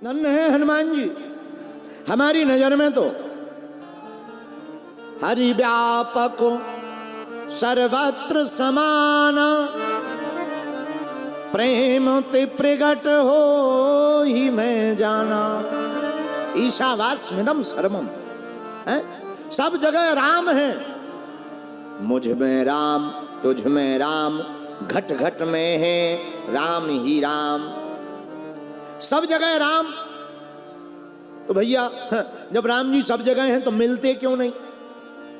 धन्य है हनुमान जी। हमारी नजर में तो हरि व्यापक सर्वत्र समान, प्रेम ते प्रगट हो ही मैं जाना। ईशावास्मिदं सर्वम है, सब जगह राम है। मुझ में राम, तुझ में राम, घट घट में है राम ही राम। सब जगह राम। तो भैया जब राम जी सब जगह हैं तो मिलते क्यों नहीं?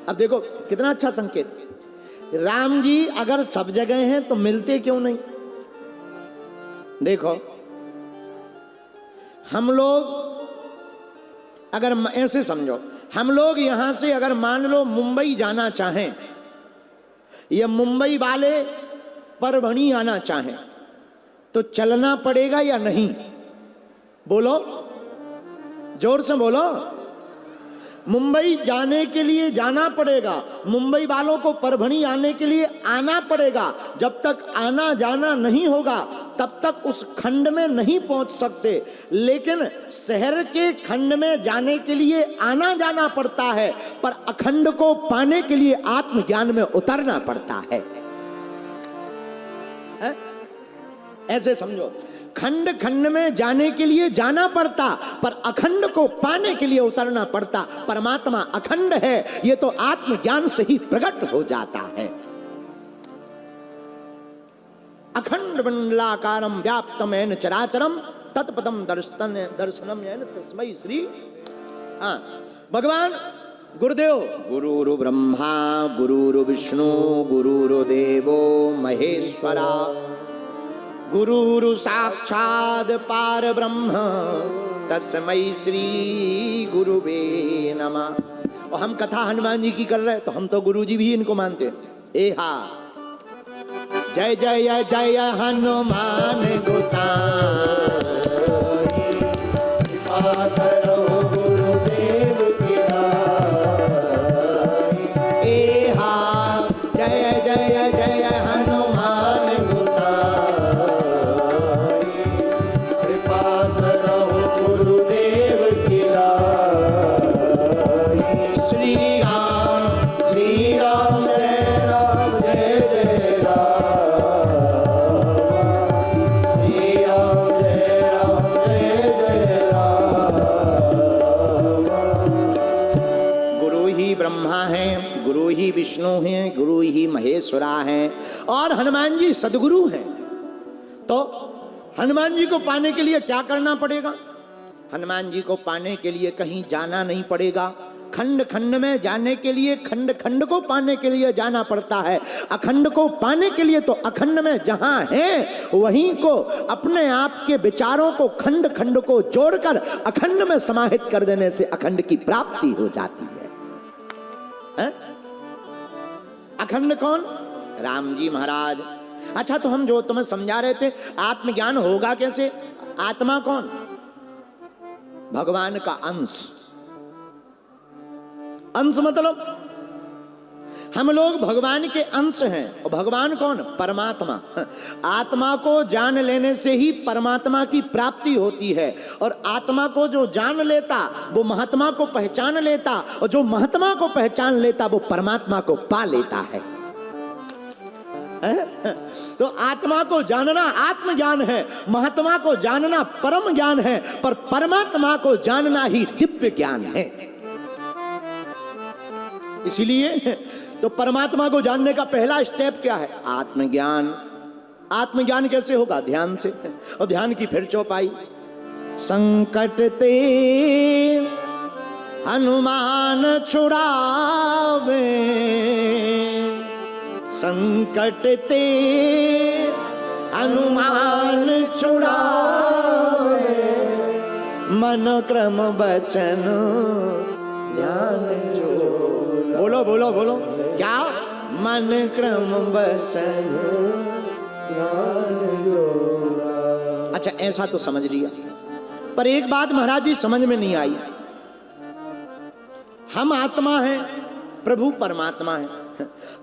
अब देखो कितना अच्छा संकेत, राम जी अगर सब जगह हैं तो मिलते क्यों नहीं? देखो हम लोग अगर ऐसे समझो, हम लोग यहां से अगर मान लो मुंबई जाना चाहें या मुंबई वाले परभणी आना चाहें तो चलना पड़ेगा या नहीं? बोलो, जोर से बोलो। मुंबई जाने के लिए जाना पड़ेगा, मुंबई वालों को परभणी आने के लिए आना पड़ेगा। जब तक आना जाना नहीं होगा तब तक उस खंड में नहीं पहुंच सकते। लेकिन शहर के खंड में जाने के लिए आना जाना पड़ता है, पर अखंड को पाने के लिए आत्मज्ञान में उतरना पड़ता है? ऐसे समझो, खंड खंड में जाने के लिए जाना पड़ता, पर अखंड को पाने के लिए उतरना पड़ता। परमात्मा अखंड है, ये तो आत्मज्ञान से ही प्रकट हो जाता है। अखंड मंडलाकारं व्याप्तम येन चराचरम तत्पदम दर्शनम येन तस्मै श्री। भगवान गुरुदेव, गुरुरु ब्रह्मा गुरुरु विष्णु गुरुर्देवो महेश्वरा, गुरुरु साक्षात् पार ब्रह्म तस्मै श्री गुरुवे नमः। और हम कथा हनुमान जी की कर रहे हैं तो हम तो गुरु जी भी इनको मानते हैं। ए हा, जय जय जय हनुमान गोसाई, कृपा करो गुरुदेव की नाई। ए हा, जय जय जय हनुमान गोसाई, कृपा करो गुरुदेव की नाई। श्री राम जय राम जय जय राम, श्री राम जय राम। गुरु ही ब्रह्मा है, गुरु ही विष्णु हैं, गुरु ही महेश्वरा हैं और हनुमान जी सदगुरु हैं। तो हनुमान जी को पाने के लिए क्या करना पड़ेगा? हनुमान जी को पाने के लिए कहीं जाना नहीं पड़ेगा। खंड खंड में जाने के लिए, खंड खंड को पाने के लिए जाना पड़ता है। अखंड को पाने के लिए तो अखंड में जहां है वहीं को अपने आप के विचारों को खंड खंड को जोड़कर अखंड में समाहित कर देने से अखंड की प्राप्ति हो जाती है। अखंड कौन? राम जी महाराज। अच्छा, तो हम जो तुम्हें समझा रहे थे आत्मज्ञान होगा कैसे? आत्मा कौन? भगवान का अंश। अंश मतलब हम लोग भगवान के अंश हैं। और भगवान कौन? परमात्मा। आत्मा को जान लेने से ही परमात्मा की प्राप्ति होती है। और आत्मा को जो जान लेता वो महात्मा को पहचान लेता, और जो महात्मा को पहचान लेता वो परमात्मा को पा लेता है। तो आत्मा को जानना आत्मज्ञान है, महात्मा को जानना परम ज्ञान है, पर परमात्मा को जानना ही दिव्य ज्ञान है। इसीलिए तो परमात्मा को जानने का पहला स्टेप क्या है? आत्मज्ञान। आत्मज्ञान कैसे होगा? ध्यान से। और ध्यान की फिर चौपाई, संकट ते हनुमान छुड़ावे, संकट ते हनुमान छुड़ावे, मन क्रम वचन ध्यान जो। बोलो बोलो बोलो, क्या? मन क्रम वचन ध्यान जो। अच्छा, ऐसा तो समझ लिया, पर एक बात महाराज जी समझ में नहीं आई। हम आत्मा हैं, प्रभु परमात्मा है।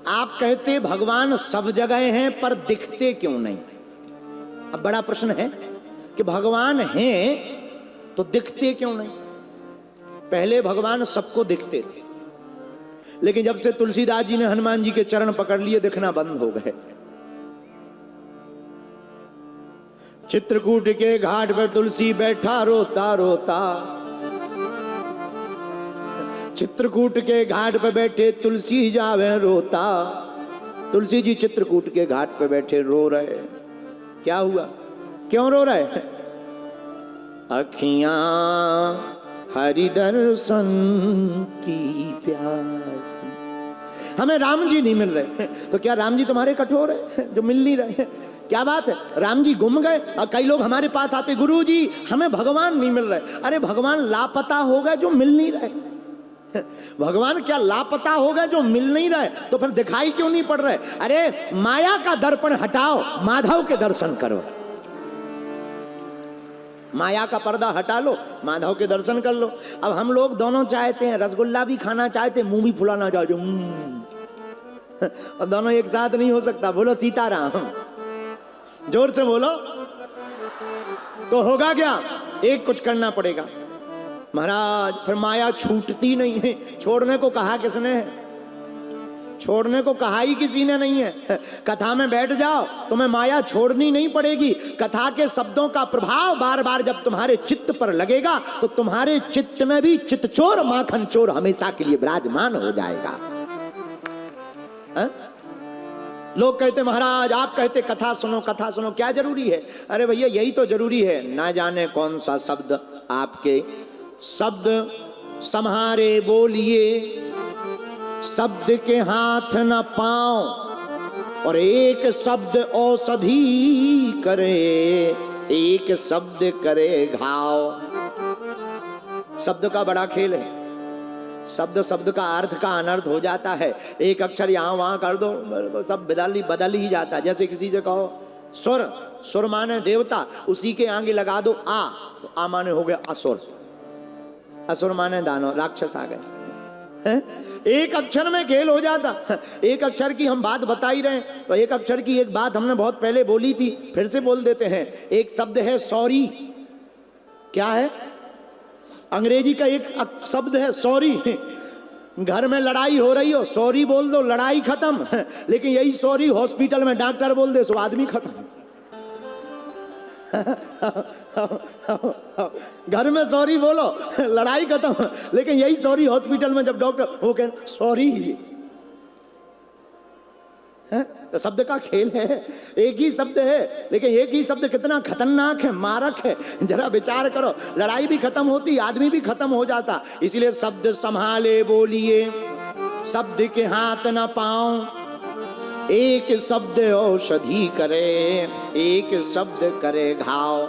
आप कहते भगवान सब जगह हैं पर दिखते क्यों नहीं? अब बड़ा प्रश्न है कि भगवान हैं तो दिखते क्यों नहीं? पहले भगवान सबको दिखते थे, लेकिन जब से तुलसीदास जी ने हनुमान जी के चरण पकड़ लिए दिखना बंद हो गए। चित्रकूट के घाट पर तुलसी बैठा रोता रोता, चित्रकूट के घाट पर बैठे तुलसी जावे रोता। तुलसी जी चित्रकूट के घाट पर बैठे रो रहे। क्या हुआ, क्यों रो रहे? अखियां हरि दर्शन की प्यास, हमें राम जी नहीं मिल रहे। तो क्या राम जी तुम्हारे कठोर है जो मिल नहीं रहे? क्या बात है, राम जी गुम गए? और कई लोग हमारे पास आते, गुरु जी हमें भगवान नहीं मिल रहे। अरे भगवान लापता हो गए जो मिल नहीं रहे। भगवान क्या लापता हो गए जो मिल नहीं रहे? तो फिर दिखाई क्यों नहीं पड़ रहे? अरे माया का दर्पण हटाओ, माधव के दर्शन करो। माया का पर्दा हटा लो, माधव के दर्शन कर लो। अब हम लोग दोनों चाहते हैं, रसगुल्ला भी खाना चाहते, मुंह भी फुलाना चाहते, और दोनों एक साथ नहीं हो सकता। बोलो सीताराम, जोर से बोलो। तो होगा क्या? एक कुछ करना पड़ेगा महाराज। फिर माया छूटती नहीं है। छोड़ने को कहा किसने है? छोड़ने को कहा ही किसी ने नहीं है। कथा में बैठ जाओ, तुम्हें माया छोड़नी नहीं पड़ेगी। कथा के शब्दों का प्रभाव बार बार जब तुम्हारे चित्त पर लगेगा तो तुम्हारे चित्त में भी चित्तचोर माखन चोर हमेशा के लिए विराजमान हो जाएगा। हा? लोग कहते महाराज, आप कहते कथा सुनो, कथा सुनो, क्या जरूरी है? अरे भैया यही तो जरूरी है। ना जाने कौन सा शब्द आपके शब्द सम्हारे बोलिए, शब्द के हाथ न पांव, और एक शब्द औषधि करे, एक शब्द करे घाव। शब्द का बड़ा खेल है। शब्द शब्द का अर्थ का अनर्थ हो जाता है। एक अक्षर यहाँ वहां कर दो, सब बदल ही जाता है। जैसे किसी से कहो सुर, सुर माने देवता, उसी के आगे लगा दो आ, तो आ माने हो गया असुर, असुर माने दानव, राक्षस आ गए। एक अक्षर में खेल हो जाता। एक अक्षर की हम बात बता ही रहे हैं, तो एक अक्षर की एक बात हमने बहुत पहले बोली थी, फिर से बोल देते हैं। एक शब्द है सॉरी। क्या है? अंग्रेजी का एक शब्द है सॉरी। घर में लड़ाई हो रही हो, सॉरी बोल दो, लड़ाई खत्म। लेकिन यही सॉरी हॉस्पिटल में डॉक्टर बोल दे, सो आदमी खत्म। घर में सॉरी बोलो, लड़ाई खत्म। लेकिन यही सॉरी हॉस्पिटल में जब डॉक्टर वो कह सॉरी, तो शब्द का खेल है। एक ही शब्द है, लेकिन एक ही शब्द कितना खतरनाक है, मारक है। जरा विचार करो, लड़ाई भी खत्म होती, आदमी भी खत्म हो जाता। इसलिए शब्द संभाले बोलिए, शब्द के हाथ न पाओ, एक शब्द औषधि करे, एक शब्द करे घाव।